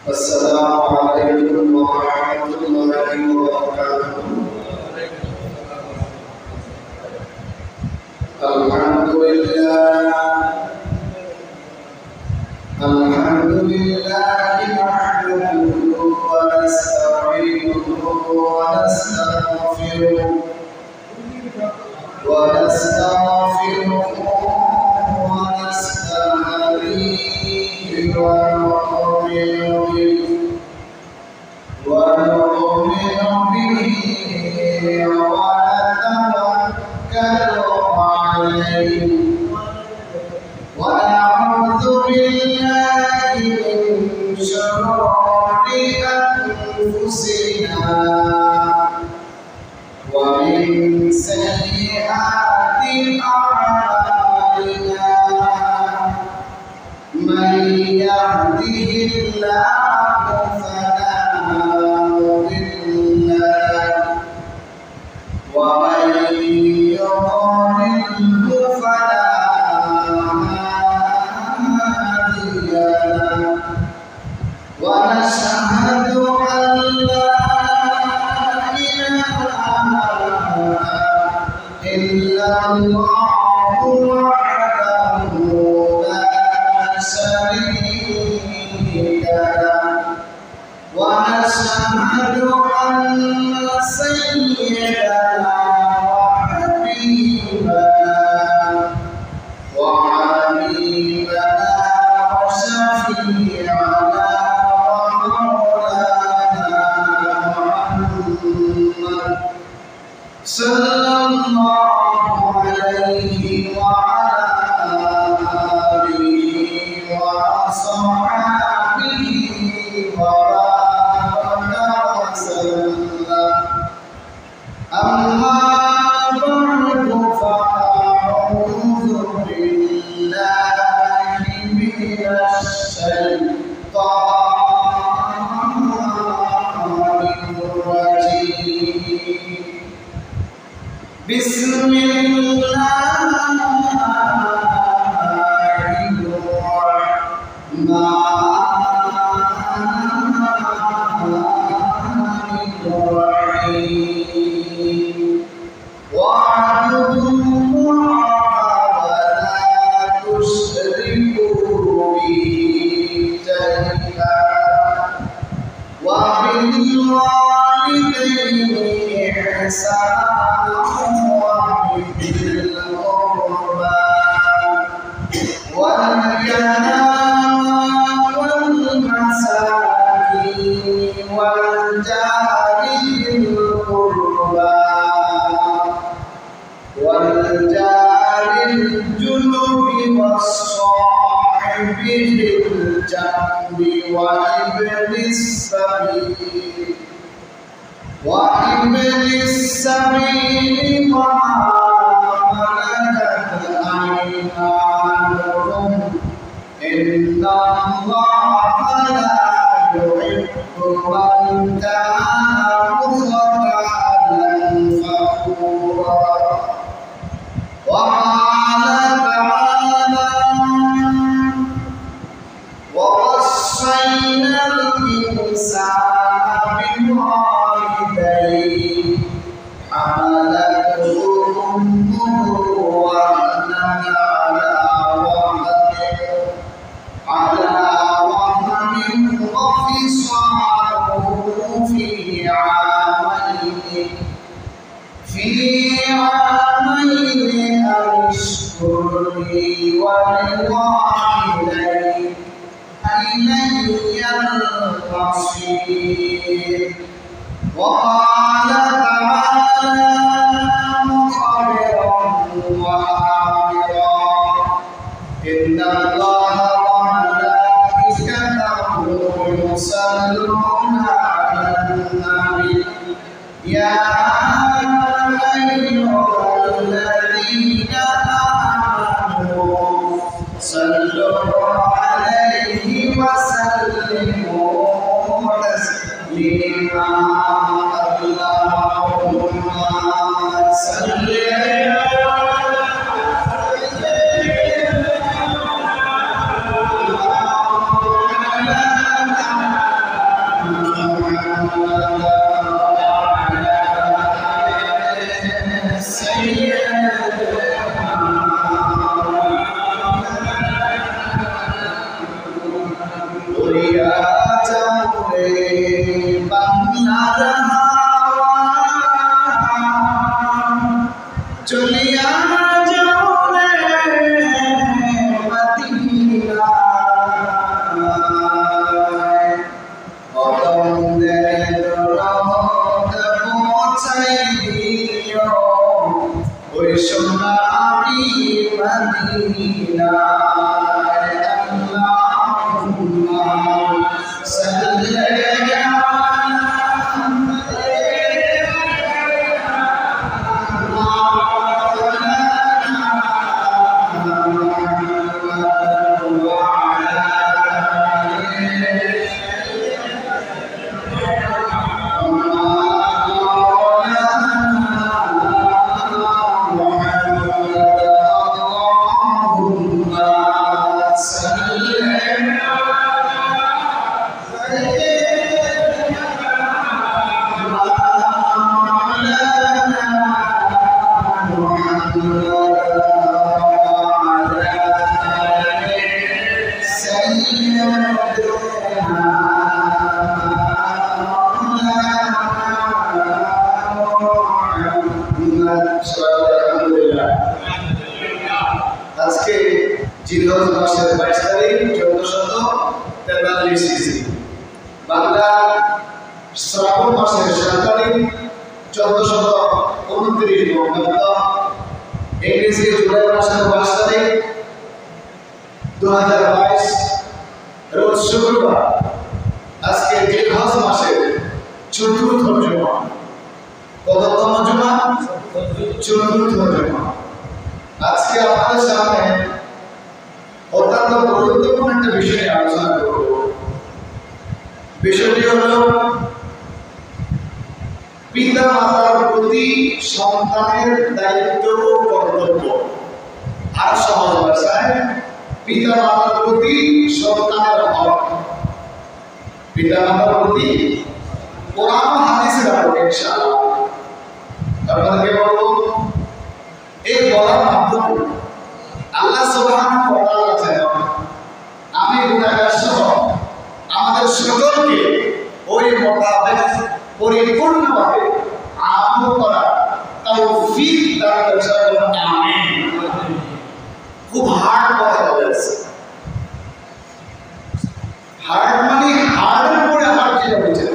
السلام عليكم ورحمة الله وبركاته. الحمد لله نحمده ونستعينه ونستغفره ونستهديه ونؤمن به ونتوكل عليه ونعوذ بالله من شرور أنفسنا ومن سيئات أعمالنا من يهده الله فلا مضل له ومن يضلل فلا هادي له ونشهد أن لا إله إلا الله وحده لا شريك له ونشهد أن سيدنا وحبيبنا وشفيعنا ومولانا محمد صلى الله عليه وعلى آله وصحبه وبارك وسلم. أما بعد فأعوذ بالله من الشيطان الرجيم. بسم الله الرحمن الرحيم. واعبدوا الله ولا تشركوا به شيئا وبالوالدين إحسانا وبذي القربى واليتامى والمساكين والجار ذي القربى والجار الجنب والصاحب بالجنب وابن السبيل وما ملكت أيمانكم إن الله لا يحب من كان مختالا فخورا. وقال تعالى ووصينا الإنسان بوالديه حملته أمه وهنا على وهن وفصاله في عامين أن اشكر لي ولوالديك إلي المصير. وقال تعالى مخبرا وآمرا إن الله وملائكته يصلون على النبي يا أيها الذين آمنوا صلوا عليه وسلموا تسليما. اللهم صل على আজকে জিলহজ মাসের 22 তারিখ 1443 হিজরি, বাংলা শ্রাবণ মাসের 7 তারিখ 1429 বঙ্গাব্দ, ইংরেজি জুলাই মাসের 22 তারিখ 2022 রোজ শুক্রবার। আজকে জিলহজ মাসের চতুর্থ জুমা। কততম জুমা? চতুর্থ জুমা। আজকে আপনাদের সামনে অত্যন্ত গুরুত্বপূর্ণ একটা বিষয় নিয়ে আলোচনা করব। বিষয়টি হলো পিতা মাতার প্রতি সন্তানের দায়িত্ব ও কর্তব্য। আর সহজ ভাষায় পিতা মাতার প্রতি সন্তানের হক। পিতা মাতার প্রতি কোরআন হাদিসের আলোকে ইনশাআল্লাহ আপনাদেরকে বলবো। এই বলার মাধ্যমে আল্লাহ সুবহানাহু ওয়া তাআলা যেন আমি গুনাহগার সহ আমাদের সকলকে ওই মোতাবেক পরিপূর্ণভাবে আমল করার তৌফিক দান করেন। আমিন। খুব হার্ড কথা বলেছে। হার্ড মানে হার্ডের উপরে হার্ড যেটা বুঝে।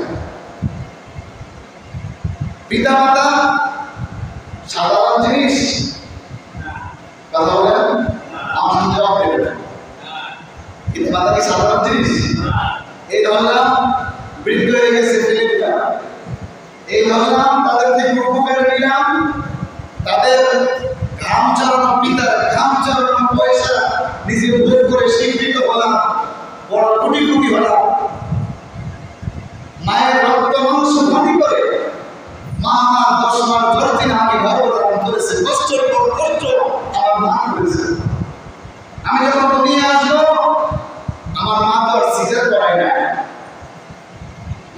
পিতা মাতা সাধারণ জিনিস, কথা বলেন, আমার জবাব দেবেন। কিন্তু মাতা কি সাধারণ জিনিস? এই ধরলাম বৃদ্ধ হয়ে গেছে, ফেলে দিলাম। এই ধরলাম তাদের থেকে উপকার নিলাম, তাদের ঘাম চালানো, পিতার ঘাম চালানো পয়সা নিজে ভোগ করে শিক্ষিত হলাম, বড় কোটি কোটি হলাম। মায়ের রক্ত মাংস পানি করে মা আমার 10 মাস 10 দিন আমি গর্ভধারণ করেছে, কষ্টের পর কষ্ট আমার মা করেছে। আমি যখন দুনিয়া আসবো আমার মা তো আর সিজার করায় না,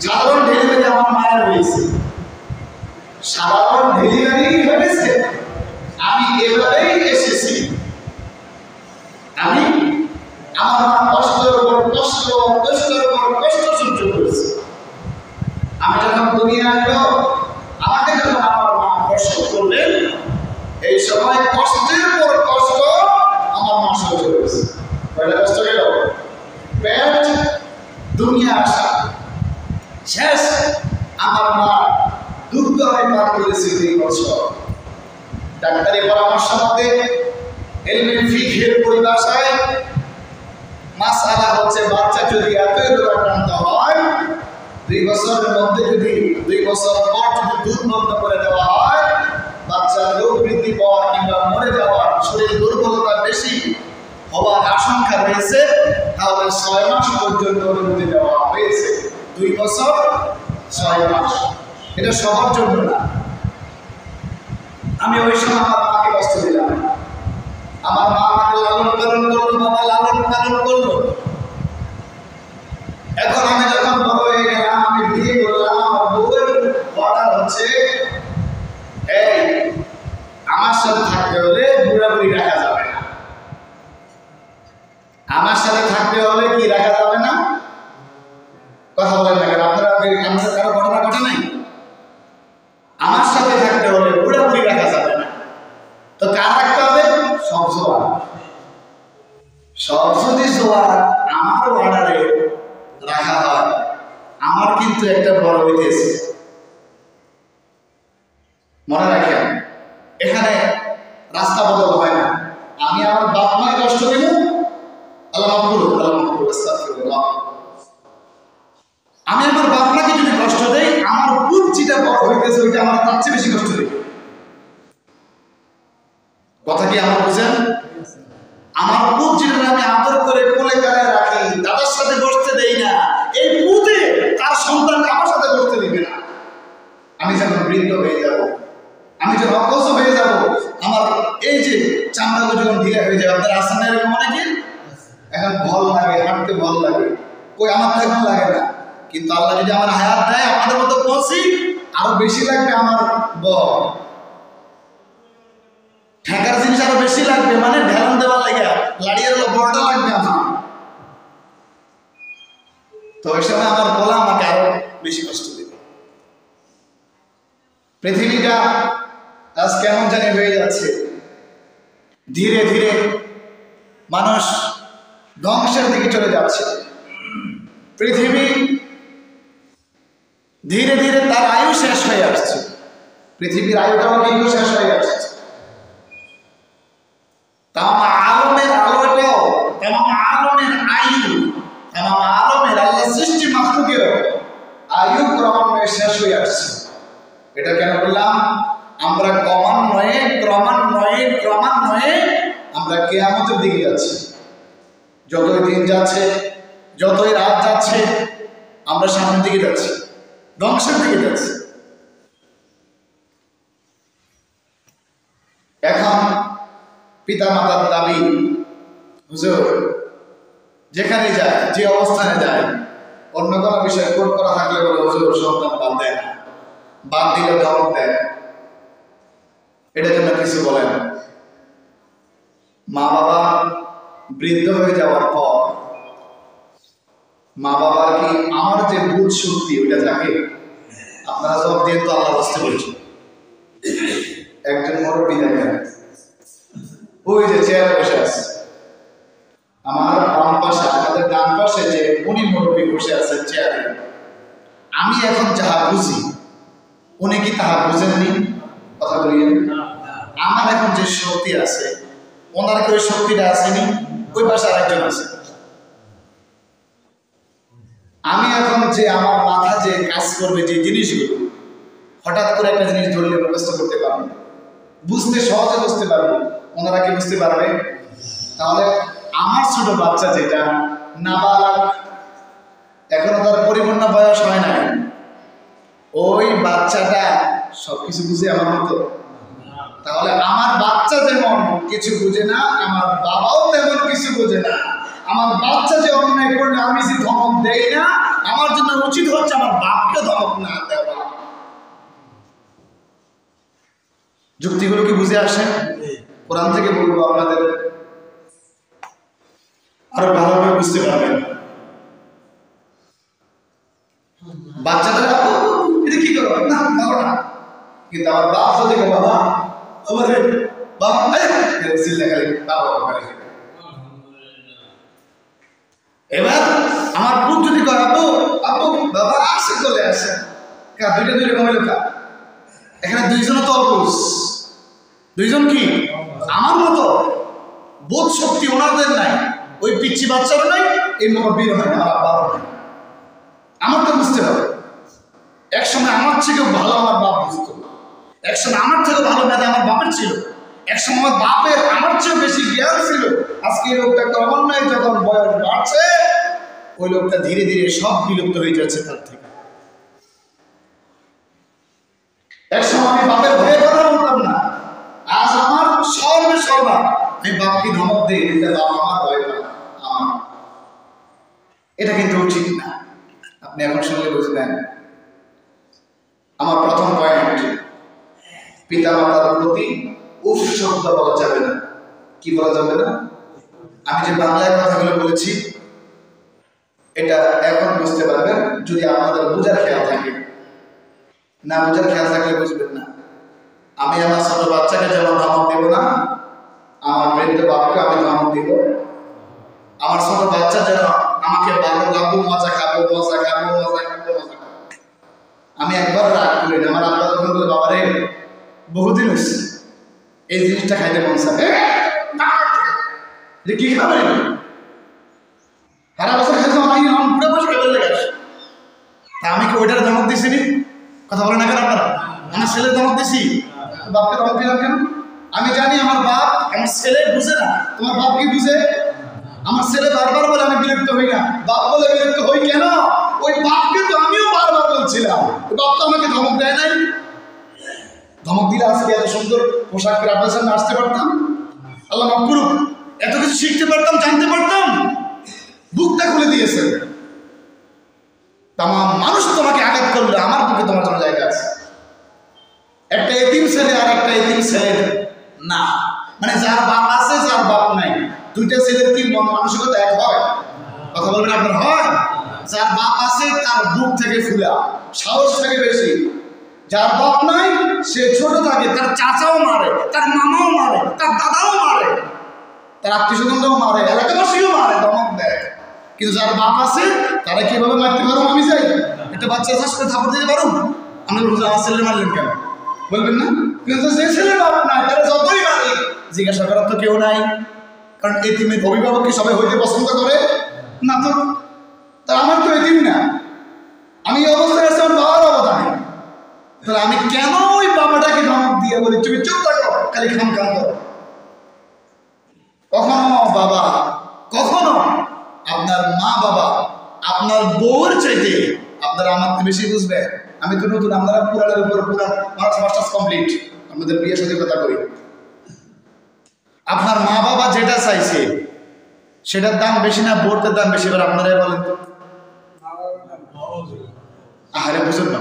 সাধারণ ডেলিভারি আমার মায়ের হয়েছে। সাধারণ ডেলিভারি হয়েছে, আমি এভাবেই এসেছি। আমি আমার মা কষ্টের উপর কষ্ট, কষ্টের উপর কষ্ট সহ্য করেছে। আমি যখন দুনিয়া আসবো আমাকে যখন আমার মা কষ্ট করলেন, এই সময় কষ্টের পর কষ্ট আমার মা সহ্য করেছে। কয়টা কষ্ট গেল? পেট, দুনিয়া আসা, শেষ আমার মা দুর্গমে পার করেছে 2 বছর। ডাক্তারি পরামর্শ মতে ইলমে ফিকহের পরিভাষায় মাসআলা হচ্ছে বাচ্চা যদি এতই রোগাক্রান্ত হয়, 2 বছরের মধ্যে যদি 2 বছর পর যদি দুধ বন্ধ করে দেওয়া হয়, বাচ্চার রোগ বৃদ্ধি পাওয়ার কিংবা মরে যাওয়ার, শরীর দুর্বলতা বেশি হওয়ার আশঙ্কা রয়েছে, তাহলে 6 মাস পর্যন্ত অনুমতি দেওয়া হয়েছে। 2 বছর 6 মাস, এটা সবার জন্য না। আমি ওই সময় আমার মাকে কষ্ট দিলাম। আমার মা আমাকে লালন পালন করলো, বাবা লালন পালন করলো। এখন আমি যখন বড় হয়ে গেলাম, আমি বিয়ে করলাম, আমার বউয়ের অর্ডার হচ্ছে এই আমার সাথে থাকতে হলে বুড়াবুড়ি রাখা যাবে না। আমার সাথে থাকতে হলে কি রাখা যাবে না? কথা বলেন না কেন? আপনারা কারো ঘটনা ঘটে নাই? আমার সাথে থাকতে হলে বুড়াবুড়ি রাখা যাবে না। তো কার রাখতে হবে? সব জোয়ার। সব যদি জোয়ার আমার অর্ডারে রাখা হয়, আমার কিন্তু একটা বড় হইতেছে। মনে রাখেন, এখানে রাস্তা বদল হয় না। আমি আমার বাপ মাকে কষ্ট দিব, আল্লাহ মাফ করুন, আল্লাহ মাফ করুন, আস্তাগফিরুল্লাহ। ওই আমার তো এখন লাগে না, কিন্তু আল্লাহ যদি আমার হায়াত দেয় আপনাদের মতো পৌঁছি আরো বেশি লাগবে। আমার বল ঠেকার জিনিস আরো বেশি লাগবে, মানে ঢেলান দেওয়ার লাগে লাড়িয়ে বড়টা লাগবে আমার। তো ওই সময় আমার বলা আমাকে আরো বেশি কষ্ট দেবে। পৃথিবীটা আজ কেমন জানি হয়ে যাচ্ছে, ধীরে ধীরে মানুষ ধ্বংসের দিকে চলে যাচ্ছে। পৃথিবী ধীরে ধীরে তার আয়ু শেষ হয়ে আসছে, পৃথিবীর আয়ুটাও কিন্তু শেষ হয়ে আসছে। তাম আলমের আলোটাও, তাম আলমের আয়ু, তাম আলমের আল্লাহ সৃষ্টি মাখলুকের আয়ু ক্রমান্বয়ে শেষ হয়ে আসছে। এটা কেন বললাম? আমরা ক্রমান্বয়ে আমরা কিয়ামতের দিকে যাচ্ছি। যতই দিন যাচ্ছে, যতই রাত যাচ্ছে, আমরা সামনের দিকে যাচ্ছি, ধ্বংসের দিকে যাচ্ছি। এখন পিতা মাতার দাবি, হুজুর যেখানে যায়, যে অবস্থানে যায়, অন্য কোনো বিষয়ে কোট করা থাকলে বলে হুজুর সন্তান বাদ দেয় না, বাদ দিলে ধমক দেয়। এটার জন্য কিছু বলেন। মা বাবা বৃদ্ধ হয়ে যাওয়ার পর মা বাবার কি আমার যে বুঝ শক্তি ওইটা থাকে? আপনারা সব দিয়ে তো আল্লাহ রাস্তে বলছেন। একজন মুরব্বী দেখেন, ওই যে চেয়ারে বসে আছে, আমার বাম পাশে, আমাদের ডান পাশে যে উনি মুরব্বী বসে আছেন চেয়ারে, আমি এখন যাহা বুঝি উনি কি তাহা বুঝেননি? কথা বলিয়ে আমার এখন যে শক্তি আছে ওনার কি ওই শক্তিটা আসেনি? ওই পাশে আরেকজন আছে। আমি এখন যে আমার মাথা যে কাজ করবে যে জিনিসগুলো, হঠাৎ করে একটা জিনিস ধরলে মুখস্থ করতে পারবো, বুঝতে সহজে বুঝতে পারবো, ওনারা কি বুঝতে পারবে? তাহলে আমার ছোট বাচ্চা যেটা নাবালক, এখনো তার পরিপূর্ণ বয়স হয় নাই, ওই বাচ্চাটা সবকিছু বুঝে আমার মতো? তাহলে আমার বাচ্চা যেমন কিছু বুঝে না, আমার বাবাও তেমন কিছু বুঝে না। আমার বাচ্চা যে অন্যায় করলে আমি যে ধমক দেই না, আমার জন্য উচিত হচ্ছে আমার বাপকে ধমক না দেওয়া। যুক্তিগুলো কি বুঝে আসে? কোরআন থেকে বলবো, আপনাদের আরো ভালোভাবে বুঝতে পারবেন। বাচ্চাদের এটা কি করো না, কিন্তু আমার বাপ যদি বাবা এবার আমার বুক যদি কয় আপু আপু বাবা আসে, চলে আসে, দুইটা কমাইল কা, এখানে দুইজন তো অপুষ, দুইজন কি আমার মতো বোধ শক্তি ওনাদের নাই, ওই পিচ্ছি বাচ্চারও নাই, এই মুরব্বীরও নাই, আমার বাবারও নাই। আমার তো বুঝতে হবে, একসময় আমার থেকেও ভালো আমার বাপ বুঝতো, একসময় আমার থেকে ভালো মেধা আমার বাপের ছিল, একসময় আমার বাপের আমার চেয়ে বেশি জ্ঞান ছিল। আজকে এই লোকটা ক্রমান্বয়ে যখন বয়স বাড়ছে, ওই লোকটা ধীরে ধীরে সব বিলুপ্ত হয়ে যাচ্ছে তার থেকে। একসময় আমি বাপের ভয়ে কথা বলতাম না, আজ আমার সর্বা আমি বাপকে ধমক দিই, বাপ আমার ভয় পায় আমার। এটা কিন্তু উচিত না। আপনি এখন শুনলে বুঝবেন। আমার প্রথম পয়েন্ট, পিতা মাতার প্রতি উফ শব্দ বলা যাবে না। কি বলা যাবে না? আমি যে বাংলায় কথাগুলো বলেছি এটা এখন বুঝতে পারবেন যদি আপনাদের বোঝার খেয়াল থাকে, না বোঝার খেয়াল থাকলে বুঝবেন না। আমি আমার ছোট বাচ্চাকে যেমন ধমক দেব না, আমার বৃদ্ধ বাপকে আমি ধমক দিব। আমার ছোট বাচ্চা যেন আমাকে বাবু বাবু মজা খাবো মজা খাবো মজা খাবো মজা খাবো, আমি একবার রাগ করি না। আমার আব্বা তখন বলে, বাবা রে বহুদিন হয়েছে এই জিনিসটা খাইতে মন চায়, কি খাবে সারা বছর খেতে পুরো বছর খেতে লেগে আসে। তা আমি কি ওইটার ধমক দিছি নি? কথা বলে না কেন আপনারা? আমার ছেলে ধমক দিছি, বাপকে ধমক দিলাম কেন? আমি জানি আমার বাপ, আমার ছেলে বুঝে না। তোমার বাপ কি বুঝে? আমার ছেলে বারবার বলে আমি বিরক্ত হই না, বাপ বলে বিরক্ত হই কেন? ওই বাপকে তো আমিও বারবার বলছিলাম, ওই বাপ তো আমাকে ধমক দেয় নাই। ধমক দিলে আজকে এত সুন্দর পোশাক পরে আপনার সামনে আসতে পারতাম, আল্লাহ মাফ করুক, এত কিছু শিখতে পারতাম, জানতে পারতাম। বুকটা খুলে দিয়েছে। তামাম মানুষ তোমাকে আঘাত করলে আমার বুকে তোমার জন্য জায়গা আছে। একটা এতিম ছেলে আর একটা এতিম ছেলের না, মানে যার বাপ আছে যার বাপ নাই, দুইটা ছেলের কি মন মানসিকতা এক হয়? কথা বলবেন আপনার হয়? যার বাপ আছে তার বুক থেকে ফুলা, সাহস থেকে বেশি। যার বাপ নাই সে ছোট থাকে, তার চাচাও মারে, তার মামাও মারে, তার দাদাও মারে, তার আত্মীয় স্বজনরাও মারে, এলাকাবাসীও মারে, ধমক দেয়। কিন্তু যার বাপ আছে তারা কিভাবে মারতে পারো? আমি চাই একটা বাচ্চা চাষ করে থাপড় দিতে পারো? আমরা বলছি আমার ছেলে মারলেন কেন বলবেন না? কিন্তু যে ছেলে বাপ নাই তারা যতই মারে জিজ্ঞাসা করার তো কেউ নাই। কারণ এতিমের অভিভাবক কি সবাই হইতে পছন্দ করে না? তো তা আমার তো এতিম না, আমি এই অবস্থায় আছি, আমার বাবার অবদান নেই। তাহলে আমি কেন ওই বাবাটাকে ধমক দিয়ে বলি তুমি চুপ থাকো, খালি খাম খাম করো? কখনো বাবা, কখনো আপনার মা বাবা আপনার বউর চাইতে আপনারা আমার বেশি বুঝবে। আমি তো নতুন, আপনারা পুরানের উপর পুরান মাস্টার্স কমপ্লিট, আপনাদের বিয়ের সাথে কথা কই। আপনার মা বাবা যেটা চাইছে সেটার দাম বেশি না বোর্ডের দাম বেশি? এবার আপনারাই বলেন তো। আরে বুঝুন না,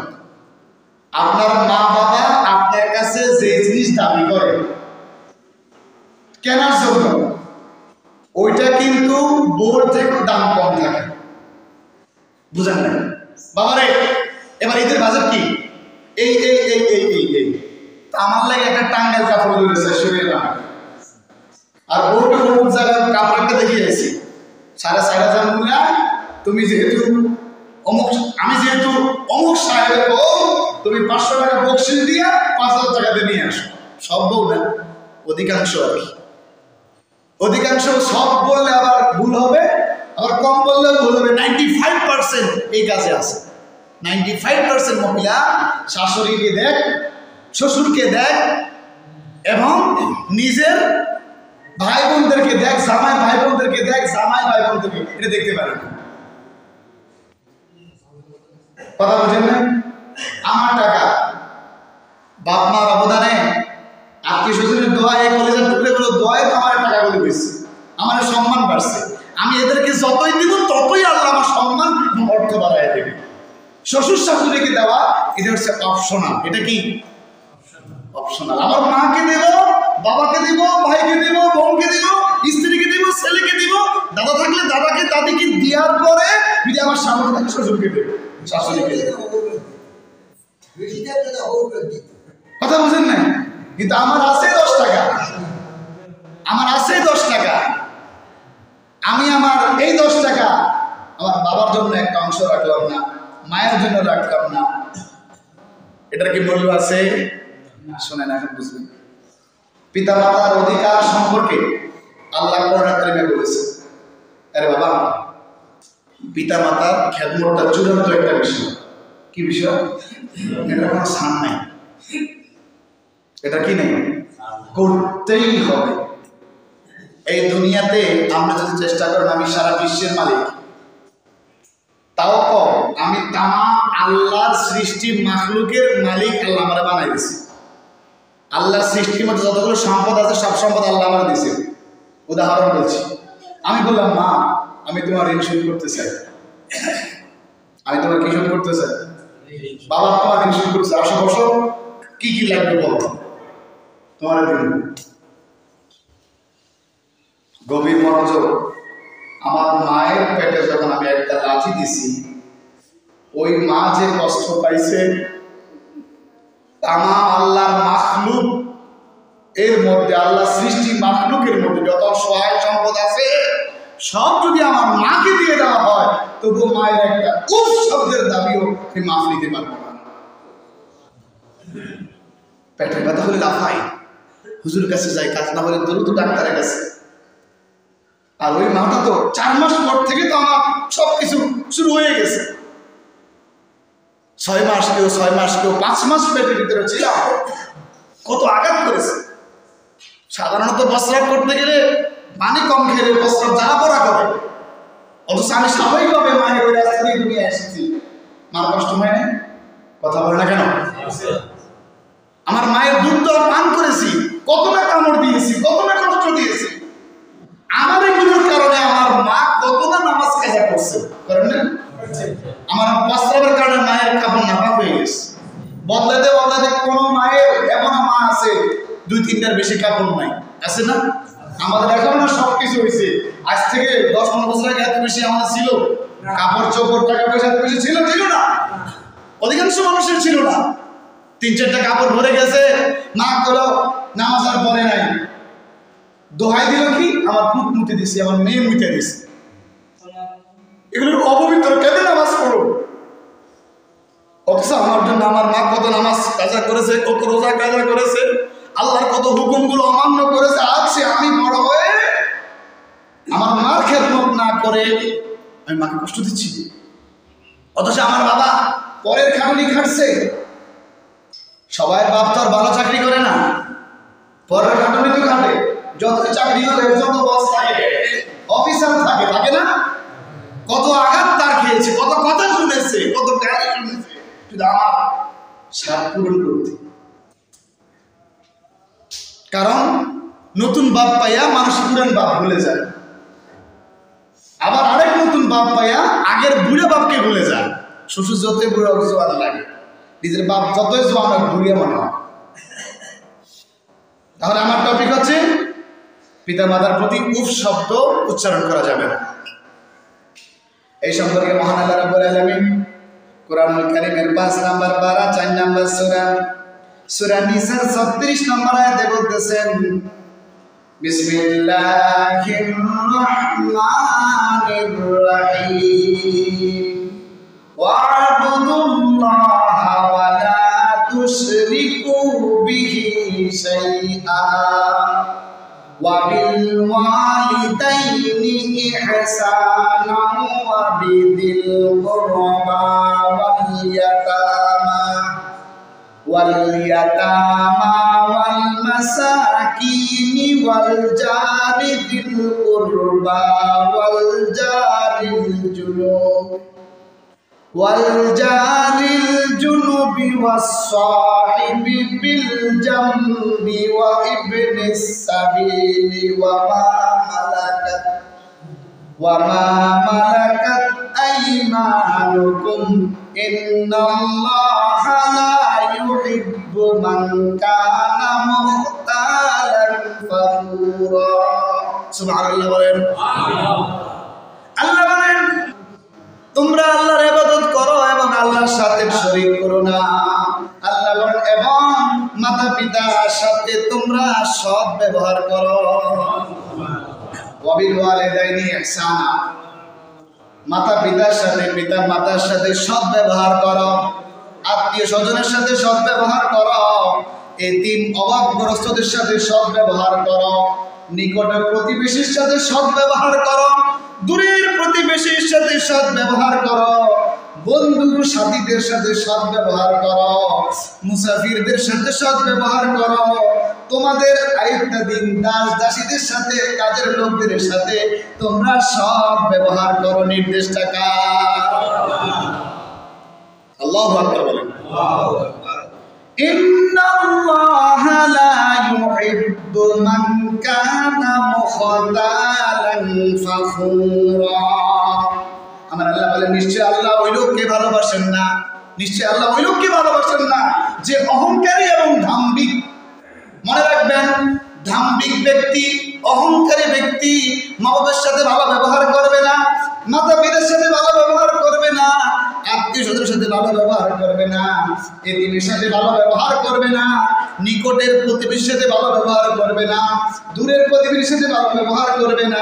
আপনার মা বাবা আপনার কাছে যে জিনিস দাবি করে কেনার জন্য, ওইটা কিন্তু বোর্ড থেকে দাম কম থাকে। বুঝেন না বাবারে? এবার ঈদের বাজার কি এই এই এই এই এই এই তা আমার লাগে একটা টাঙ্গাইল কাপড় ধরেছে শরীরে দাম, আর বোর্ডে কোন জায়গায় কাপড় একটা দেখিয়েছি 4,500 মূল্য। তুমি যেহেতু অমুক, আমি যেহেতু অমুক সাহেবের বউ, তুমি 500 টাকা বকশিস দিয়া 5,000 টাকা দিয়ে নিয়ে আসো। সব বউ না, অধিকাংশ আর কি। অধিকাংশ সব বললে আবার ভুল হবে, আবার কম বললেও ভুল হবে। 95% এই কাজে আছে। 95% মহিলা শাশুড়িকে দেখ, শ্বশুরকে দেখ, এবং নিজের ভাই বোনদেরকে দেখ, জামাই ভাই বোনদেরকে দেখ, জামাই ভাই বোনদেরকে, এটা দেখতে পারে না। কথা বুঝেন না? আমার টাকা, বাপ মার অবদানে, আত্মীয় স্বজনের দোয়ায়, কলেজের টুকরেগুলো দোয়ায় তো আমার টাকাগুলো বেশি, আমার সম্মান বাড়ছে। আমি এদেরকে যতই দিব ততই আল্লাহ আমার সম্মান অর্থ বাড়ায় দেবে। শ্বশুর শাশুড়িকে দেওয়া এটা হচ্ছে অপশনাল। এটা কি অপশনাল? আমার মাকে দেব, বাবাকে দেব, ভাইকে দেব, বোনকে দেব, স্ত্রীকে দেব, ছেলেকে দেব, দাদা থাকলে দাদাকে, দাদিকে দেওয়ার পরে যদি আমার সামনে থাকে শ্বশুরকে দেব, শাশুড়িকে দেব। কথা বুঝেন না? কিন্তু আমার আছে 10 টাকা, আমার আছে 10 টাকা, আমি আমার এই 10 টাকা আমার বাবার জন্য একটা অংশ রাখলাম না, মায়ের জন্য রাখলাম না, এটার কি মূল্য আছে? শোনেন এখন বুঝবেন। পিতা মাতার অধিকার সম্পর্কে আল্লাহ কোরআনে কারিমে বলেছে, আরে বাবা, পিতা মাতার খেদমতটা চূড়ান্ত একটা বিষয়। কি বিষয়? এটা কোনো ছাড় নাই, এটা কি নেই, করতেই হবে। এই দুনিয়াতে আমরা যদি চেষ্টা করেন আমি সারা বিশ্বের মালিক, তাও কম, আমি তামাম আল্লাহর সৃষ্টি মাখলুকের মালিক আল্লাহ আমারে বানাই দিয়েছে। আল্লাহর সৃষ্টির মধ্যে যতগুলো সম্পদ আছে সব সম্পদ আল্লাহ আমার দিয়েছে। উদাহরণ বলছি, আমি বললাম মা আমি তোমার ঋণ শোধ করতে চাই, আমি তোমার কি শোধ করতে চাই? বাবা তোমার ঋণ শোধ করতে চাই, আসো বসো, কি কি লাগবে বলো, তোমার দিন। গভীর মনোযোগ। আমার মায়ের পেটে যখন আমি একটা লাঠি দিছি, ওই মা যে কষ্ট পাইছে, তামাম আল্লাহর মাখলুক এর মধ্যে, আল্লাহ সৃষ্টি মাখলুকের মধ্যে যত সহায় সম্পদ আছে সব যদি আমার মাকে দিয়ে দেওয়া হয়, তবুও মায়ের একটা উফ শব্দের দাবিও আমি মাফ নিতে পারবো না। পেটের ব্যথা হলে লাফাই, হুজুর কাছে যাই, কাজ না হলে দ্রুত ডাক্তারের কাছে। আর ওই মাটা তো 4 মাস পর থেকে তো আমার সবকিছু শুরু হয়ে গেছে। 6 মাস, কেউ 6 মাস, কেউ 5 মাস পেটের ভিতরে ছিলাম, কত আঘাত করেছে। সাধারণত প্রস্রাব করতে গেলে পানি কম খেলে প্রস্রাব যারা পড়া করে, অথচ আমি স্বাভাবিকভাবে মায়ের ওই রাস্তা দিয়ে দুনিয়া এসেছি, মার কষ্ট হয় না? কথা বলে না কেন? আমার মায়ের দুধ পান করেছি, কত না কামড় দিয়েছি, কত না কষ্ট দিয়েছি। আমার এগুলোর কারণে আমার মা কত না নামাজ কাজা করছে, করেন না? আমার প্রস্রাবের কারণে মায়ের কাপড় নাপাক হয়ে গেছে, বদলাতে বদলাতে কোনো মায়ের এমন মা আছে 2-3টার বেশি কাপড় নাই, আছে না? আমাদের এখন না সব কিছু হয়েছে, আজ থেকে 10-15 বছর আগে এত বেশি আমাদের ছিল কাপড় চোপড় টাকা পয়সা এত বেশি ছিল না, অধিকাংশ মানুষের ছিল না। 3-4টা কাপড় ভরে গেছে, না করো নামাজ আর পড়ে নাই, দোহাই দিল কি আমার পুত মুতে দিছি, আমার মেয়ে মুতে দিছি, এগুলোর অপবিত্র, কেন নামাজ পড়ো? অথচ আমার জন্য আমার মা কত নামাজ কাজা করেছে, কত রোজা কাজা করেছে, আল্লাহর কত হুকুমগুলো অমান্য করেছে, আজ আমি বড় হয়ে আমার মার খেদমত না করে আমি মাকে কষ্ট দিচ্ছি। অথচ আমার বাবা পরের খাটুনি খাটছে। সবাই বাপ তো আর ভালো চাকরি করে না, পরের খাটুনি তো খাটে। যত চাকরি করে, যত বস থাকে, অফিসার থাকে, থাকে না? কত আঘাত তার খেয়েছে, কত কথা শুনেছে, কত গালি শুনেছে, শুধু আমার স্বাদ পূরণ করতে। কারণ নতুন বাপ পাইয়া মানুষ পুরান বাপ ভুলে যায়, আবার আরেক নতুন বাপ পাইয়া আগের বুড়ে বাপকে ভুলে যায়। শ্বশুর যতই বুড়ো জোয়ান লাগে, নিজের বাপ যতই জোয়ান হয় বুড়িয়া মনে হয়। তাহলে আমার টপিক হচ্ছে পিতা মাতার প্রতি উফ শব্দ উচ্চারণ করা যাবে না। এই সম্পর্কে মহান আল্লাহ রাব্বুল আলামিন কোরআনুল কারীমের 5 নাম্বার পারা 4 নাম্বার সূরা নিসার 36 নম্বর আয়াতে বলতেছেন, বিসমিল্লাহির রহমানির রহিম ওয়া'বুদুল্লাহা ওয়া লা তুশরিকু বিহি শাইআ ওয়া বিল ওয়ালিদাইনি ইহসানান ওয়া বিদিল কুরবা واليتامى والمساكين والجار ذي القربى والجار الجنب والصاحب بالجنب وابن السبيل وما ملكت أيمانكم إن الله لا يحب من كان مختالا فخورا সুবহানাল্লাহ বলেন। আল্লাহ বলেন তোমরা আল্লাহর ইবাদত করো এবং আল্লাহর সাথে শরীক করো না। আল্লাহ বলেন এবং মাতা পিতার সাথে তোমরা সৎ ব্যবহার করো। ওয়াবিল ওয়ালিদাইনি ইহসানা, মাতা পিতার সাথে পিতা মাতার সাথে সৎ ব্যবহার করো, আত্মীয় স্বজনের সাথে সৎ ব্যবহার করো, এতিম অভাবগ্রস্তদের সাথে সৎ ব্যবহার করো, নিকটের প্রতিবেশীর সাথে সৎ ব্যবহার করো, দূরের প্রতিবেশীর সাথে সৎ ব্যবহার করো, বন্ধু সাথীদের সাথে সৎ ব্যবহার করো, মুসাফিরদের সাথে সৎ ব্যবহার করো, তোমাদের আইত্তাধীন দাস দাসীদের সাথে কাজের লোকদের সাথে তোমরা সৎ ব্যবহার করো। নির্দেশটা কার? আল্লাহু আকবার বলেন। ইন্নাল্লাহা লা ইউহিব্বু মান কানা মুখতালান ফাখুরা। আমার আল্লাহ বলেন নিশ্চয় আল্লাহ ওই লোককে ভালোবাসেন না, নিশ্চয় আল্লাহ ওই লোককে ভালোবাসেন না যে অহংকারী এবং ধাম্বিক। মনে রাখবেন, ধাম্বিক ব্যক্তি, অহংকারী ব্যক্তি মা বাবার সাথে ভালো ব্যবহার করবে না, মাতা পিতার সাথে ভালো ব্যবহার করবে না, আত্মীয় স্বজনের সাথে ভালো ব্যবহার করবে না, এতিমের সাথে ভালো ব্যবহার করবে না, নিকটের প্রতিবেশীর সাথে ভালো ব্যবহার করবে না, দূরের প্রতিবেশীর সাথে ভালো ব্যবহার করবে না,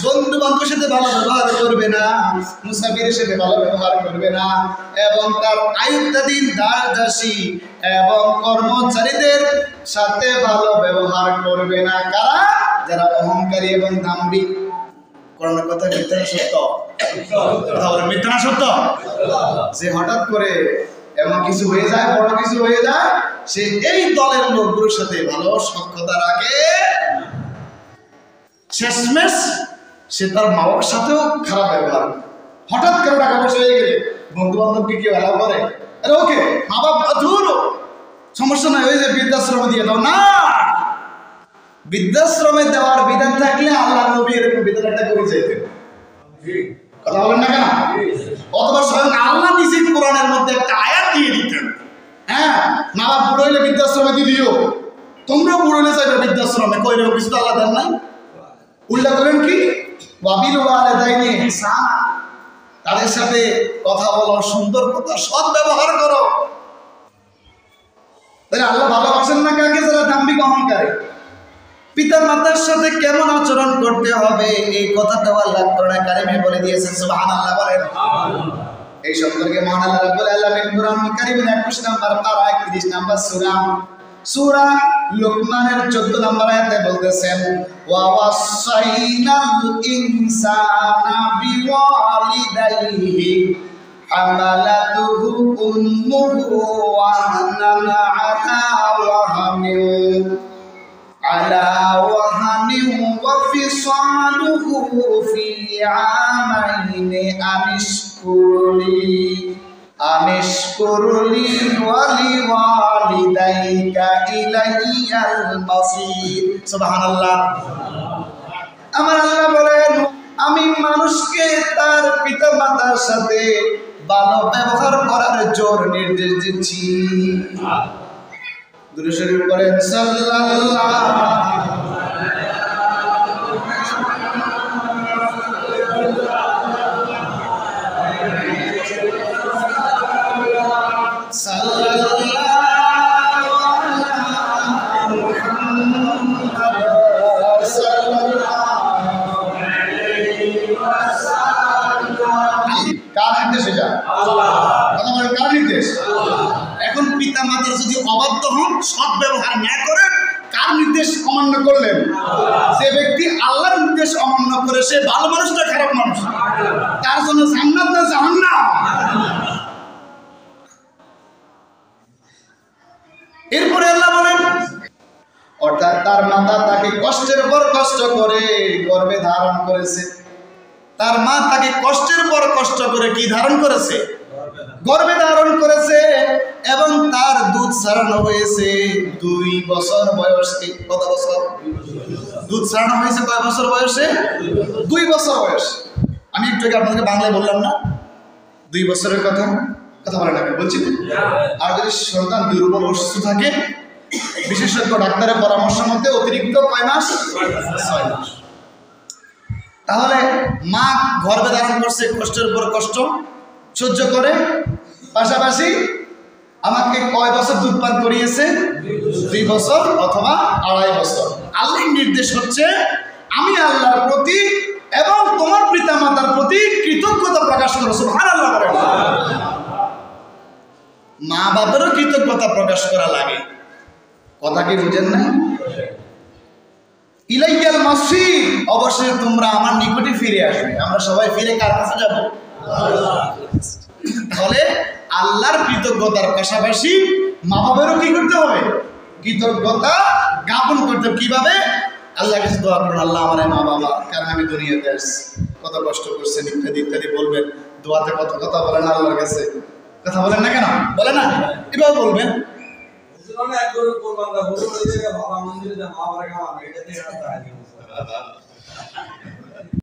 বন্ধু বান্ধবের সাথে ভালো ব্যবহার করবে না, মুসাফিরের সাথে ভালো ব্যবহার করবে না, এবং তার আয়ত্তাধীন দাস দাসী এবং কর্মচারীদের সাথে ভালো ব্যবহার করবে না। কারা? যারা অহংকারী এবং দাম্ভিক। কোরআনের কথা মিথ্যা না সত্য? কথা বলে মিথ্যা না সত্য? যে হঠাৎ করে এমন কিছু হয়ে যায়, বড় কিছু হয়ে যায়, সে এই দলের লোকগুলোর সাথে ভালো সখ্যতা রাখে, শেষমেশ সে তার মা বাবার সাথেও খারাপ ব্যবহার। হঠাৎ করে টাকা পয়সা হয়ে গেলে বন্ধু বান্ধবকে কেউ অ্যালাউ করে? আরে ওকে মা বাবা ধুর সমস্যা নাই, ওই যে বৃদ্ধাশ্রমে দিয়ে দাও না। বৃদ্ধাশ্রমে দেওয়ার বিধান থাকলে আল্লাহ নবী এরকম বিধান একটা করে যেতেন। কথা বলেন না কেন? অথবা স্বয়ং আল্লাহ দিয়ে দিতেন। হ্যাঁ, মা বাপ বুড়ো হইলে বৃদ্ধাশ্রমে দিয়ে দিও, তোমরা বুড়ো হলে চাইবে বৃদ্ধাশ্রমে, কই এরকম কিছু তো আল্লাহ দেন নাই। উল্টা করেন কি, ওয়াবিল ওয়ালিদাইনি ইহসানা, তাদের সাথে কথা বলো, সুন্দর কথা, সৎ ব্যবহার করো। তাহলে আল্লাহ ভালোবাসেন না কাকে? যারা দাম্ভিক অহংকারী। পিতা মাতার সাথে কেমন আচরণ করতে হবে এই কথাটা আল্লাহ কোরআনে কারিমে বলে দিয়েছেন। সুবহানাল্লাহ বলেন। এই সম্পর্কে মহান আল্লাহ রাব্বুল আলামিন কোরআন কারিমের 21 নম্বর পারা 31 নম্বর সূরা লুকমানের 14 নম্বর আয়াতে বলতেছেন, ওয়া ওয়াসাইনাল ইনসানা বিওয়ালিদাইহি হামালাতুহু উম্মুহু ওয়াহানান আলা ওয়াহানিন ওয়া ফিসালুহু ফি আমাইনি আনিশকুরলি ওয়া লিওয়ালিদাইকা ইলাইয়াল মাসির। সুবহানাল্লাহ। আমার আল্লাহ বলেন, আমি মানুষকে তার পিতা মাতার সাথে ভালো ব্যবহার করার জোর নির্দেশ দিচ্ছি। দুরূদ শরীফ পড়েন সাল্লাল্লাহু এখন পিতা মাতার যদি অবাধ্য হন, সৎ ব্যবহার না করেন, কার নির্দেশ অমান্য করলেন? যে ব্যক্তি আল্লাহর নির্দেশ অমান্য করে সে ভালো মানুষ না খারাপ মানুষ? তার জন্য জান্নাত না জাহান্নাম? এরপরে আল্লাহ বলেন, অর্থাৎ তার মাতা তাকে কষ্টের পর কষ্ট করে গর্ভে ধারণ করেছে। তার মা তাকে কষ্টের পর কষ্ট করে কি ধারণ করেছে? গর্ভে ধারণ করেছে, এবং তার দুধ ছাড়ানো হয়েছে 2 বছর বয়সে। কত বছর? দুধ ছাড়ানো হয়েছে কয় বছর বয়সে? 2 বছর বয়স। আমি একটু আগে আপনাদেরকে বাংলায় বললাম না 2 বছরের কথা বলেন, আমি বলছি। আর যদি সন্তান দুর্বল অসুস্থ থাকে, বিশেষজ্ঞ ডাক্তারের পরামর্শ মতে অতিরিক্ত কয় মাস? 6 মাস। তাহলে মা গর্ভে ধারণ করছে, কষ্টের পর কষ্ট সহ্য করে, পাশাপাশি আমাকে কয় বছর দুধ পান করিয়েছে? 2 বছর অথবা 2.5 বছর। আল্লাহর নির্দেশ হচ্ছে, আমি আল্লাহর প্রতি এবং তোমার পিতা মাতার প্রতি কৃতজ্ঞতা প্রকাশ করো। সুবহানাল্লাহ বলেন। মা বাবারও কৃতজ্ঞতা প্রকাশ করা লাগে। কথা কি বুঝেন না? ইলাইয়াল মাসির, অবশ্যই তোমরা আমার নিকটে ফিরে আসবে। আমরা সবাই ফিরে কার কাছে যাব? তাহলে আল্লাহর কৃতজ্ঞতার পাশাপাশি মা বাবারও কি করতে হবে? কৃতজ্ঞতা জ্ঞাপন করতে। কিভাবে? আল্লাহর কাছে দোয়া করুন, আল্লাহ আমার মা বাবা, কারণ আমি দুনিয়াতে আসছি, কত কষ্ট করছেন, ইত্যাদি ইত্যাদি বলবেন। দোয়াতে কত কথা বলেন আল্লাহর কাছে, কথা বলেন না কেন? বলে না? এভাবে বলবেন।